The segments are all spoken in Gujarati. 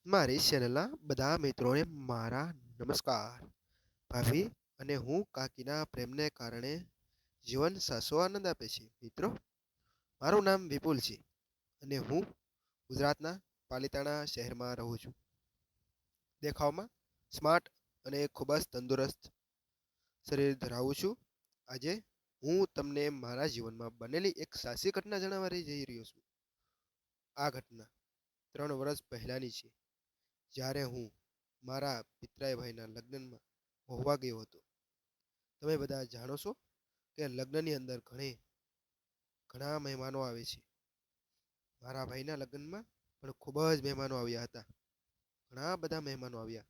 મારી ચેનલના બધા મિત્રોને મારા નમસ્કાર. ભાભી અને હું કાકીના પ્રેમને કારણે જીવન સાસો આનંદ આપે છે. મિત્રો, મારું નામ વિપુલ છે અને હું ગુજરાતના પાલિતાણા શહેરમાં રહું છું. દેખાવમાં સ્માર્ટ અને ખૂબ જ તંદુરસ્ત શરીર ધરાવું છું. આજે હું તમને મારા જીવનમાં બનેલી એક સાચી ઘટના જણાવવા જઈ રહ્યો છું. આ ઘટના 3 વર્ષ પહેલાની છે. જ્યારે હું મારા પિતરાઈ ભાઈના લગ્નમાં હોવા ગયો હતો. તમે બધા જાણો છો કે લગ્નની અંદર ઘણા મહેમાનો આવે છે. મારા ભાઈના લગ્નમાં પણ ખૂબ જ મહેમાનો આવ્યા હતા. ઘણા બધા મહેમાનો આવ્યા.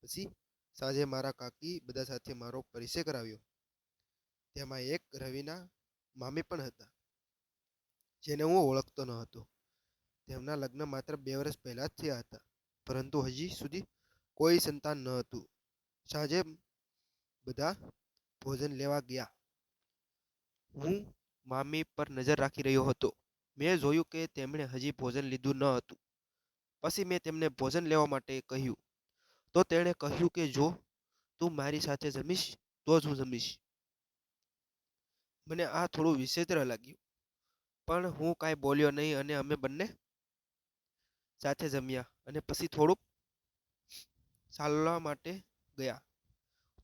પછી સાંજે મારા કાકી બધા સાથે મારો પરિચય કરાવ્યો. તેમાં એક રવિના મામી પણ હતા, જેને હું ઓળખતો ન હતો. તેમના લગ્ન માત્ર 2 વર્ષ પહેલા જ થયા હતા, પરંતુ હજી સુધી કોઈ સંતાન ન હતું. સાંજે બધા ભોજન લેવા ગયા. હું મામી પર નજર રાખી રહ્યો હતો. મેં જોયું કે તેમણે હજી ભોજન લીધું ન હતું. પછી મેં તેમને ભોજન લેવા માટે કહ્યું, તો તેણે કહ્યું કે જો તું મારી સાથે જમીશ તો જ હું જમીશ. મને આ થોડું વિચિત્ર લાગ્યું, પણ હું કાંઈ બોલ્યો નહીં અને અમે બંને સાથે જમ્યા અને પછી થોડુંક ચાલવા માટે ગયા.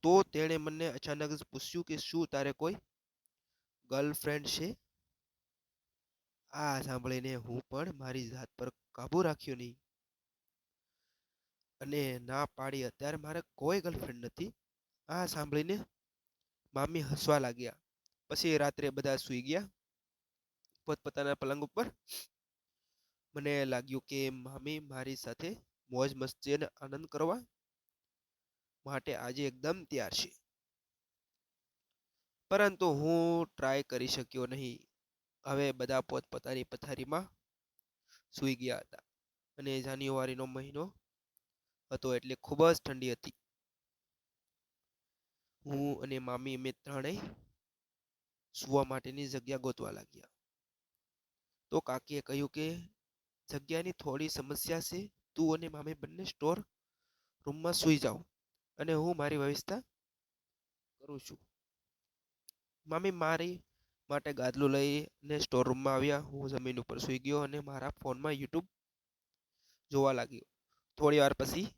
તો તેણે મને અચાનક જ પૂછ્યું કે શું તારે કોઈ ગર્લફ્રેન્ડ છે? આ સાંભળીને હું પણ મારી જાત પર કાબુ રાખ્યો નહીં અને ના પાડી, અત્યારે મારે કોઈ ગર્લફ્રેન્ડ નથી. આ સાંભળીને મામી હસવા લાગ્યા. પછી રાત્રે બધા સૂઈ ગયા પોતપોતાના પલંગ ઉપર. મને લાગ્યું કે મામી મારી સાથે મોજ મસ્તી અને આનંદ કરવા માટે આજે એકદમ તૈયાર છે. પરંતુ હું ટ્રાય કરી શક્યો નહીં. હવે બધા પોતપોતાની પથારીમાં સૂઈ ગયા હતા અને જાન્યુઆરીનો મહિનો હતો એટલે ખૂબ જ ઠંડી હતી. હું અને મામી અમે ત્રણેય સૂવા માટેની જગ્યા ગોતવા લાગ્યા. તો કાકીએ કહ્યું કે જગ્યાની થોડી સમસ્યા છે. તું અને મામી બંને સ્ટોર રૂમમાં સૂઈ જાઓ અને હું મારી વ્યવસ્થા કરું છું. મામી મારી માટે ગાદલું લઈને સ્ટોર રૂમમાં આવ્યા. હું જમીન ઉપર સૂઈ ગયો અને મારા ફોનમાં યુટ્યુબ જોવા લાગ્યો. થોડી વાર પછી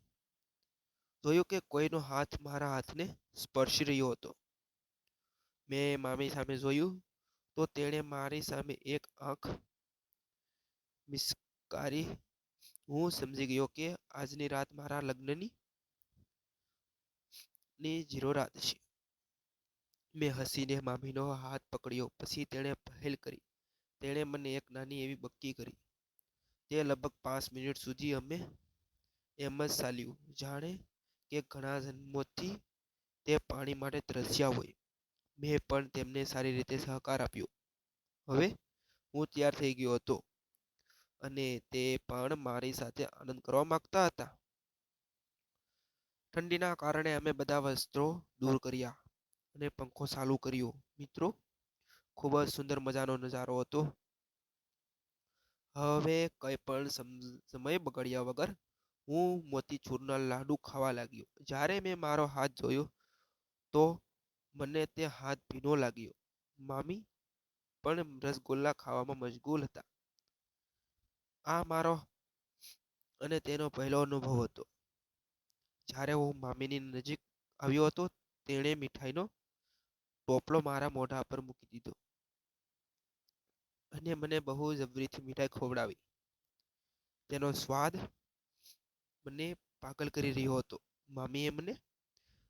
જોયું કે કોઈનો હાથ મારા હાથને સ્પર્શી રહ્યો હતો. મેં મામી સામે જોયું તો તેણે મારી સામે એક આંખ મિસકારી. હું સમજી ગયો કે આજની રાત મારા લગ્નની જીરો રાત છે. મેં હસીને મામીનો હાથ પકડ્યો. પછી તેણે પહેલ કરી. તેણે મને એક નાની એવી બક્કી કરી. તે લગભગ 5 મિનિટ સુધી અમે એમ જ ચાલ્યું, જાણે કે ઘણા જન્મોથી તે પાણી માટે તરસ્યા હોય. મેં પણ તેમને સારી રીતે સહકાર આપ્યો. હવે હું તૈયાર થઈ ગયો હતો અને તે પણ મારી સાથે આનંદ કરવા માંગતા હતા. ઠંડીના કારણે અમે બધા વસ્ત્રો દૂર કર્યા અને પંખો ચાલુ કર્યો. મિત્રો, ખૂબ જ સુંદર મજાનો નજારો હતો. હવે કંઈ પણ સમય બગાડ્યા વગર હું મોતીચૂરના લાડુ ખાવા લાગ્યો. જ્યારે મેં મારો હાથ જોયો તો મને તે હાથ ભીનો લાગ્યો. મામી પણ રસગુલ્લા ખાવામાં મશગુલ હતા. આ મારો અને તેનો પહેલો અનુભવ હતો. જ્યારે હું મામીની નજીક આવ્યો હતો, તેણે મીઠાઈનો ટોપલો મારા મોઢા પર મૂકી દીધો અને મને બહુ જબરીથી મીઠાઈ ખવડાવી. તેનો સ્વાદ મને પાગલ કરી રહ્યો હતો. મામીએ મને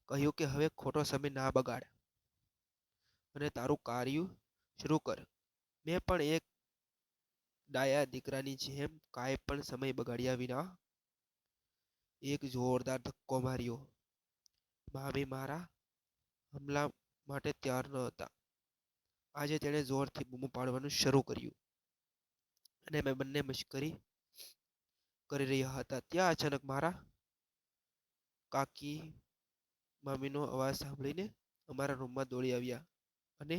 કહ્યું કે હવે ખોટો સમય ના બગાડ અને તારું કાર્ય શરૂ કર. મેં પણ એક ડાયા દીકરાની જેમ કાંઈ પણ સમય બગાડ્યા વિના એક જોરદાર ધક્કો માર્યો. મામી મારા હમલા માટે તૈયાર ન હતા. આજે તેણે જોરથી બૂમો પાડવાનું શરૂ કર્યું અને અમે બંને મશ્કરી કરી રહ્યા હતા. ત્યાં અચાનક મારા કાકી મામીનો અવાજ સાંભળીને અમારા રૂમમાં દોડી આવ્યા અને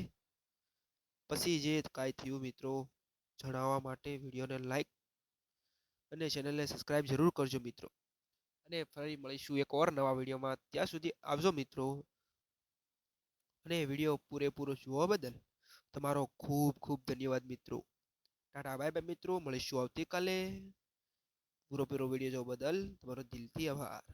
પછી જે કાંઈ થયું મિત્રો જણાવવા માટે વિડીયોને લાઈક અને ચેનલને સબસ્ક્રાઇબ જરૂર કરજો મિત્રો. અને ફરી મળીશું એક ઓર નવા વિડીયોમાં. ત્યાં સુધી આવજો મિત્રો. અને વિડીયો પૂરેપૂરો જોવા બદલ તમારો ખૂબ ખૂબ ધન્યવાદ મિત્રો. ટાટા બાય બાય મિત્રો. મળીશું આવતીકાલે. પૂરો વિડીયો જોવા બદલ તમારો દિલથી આભાર.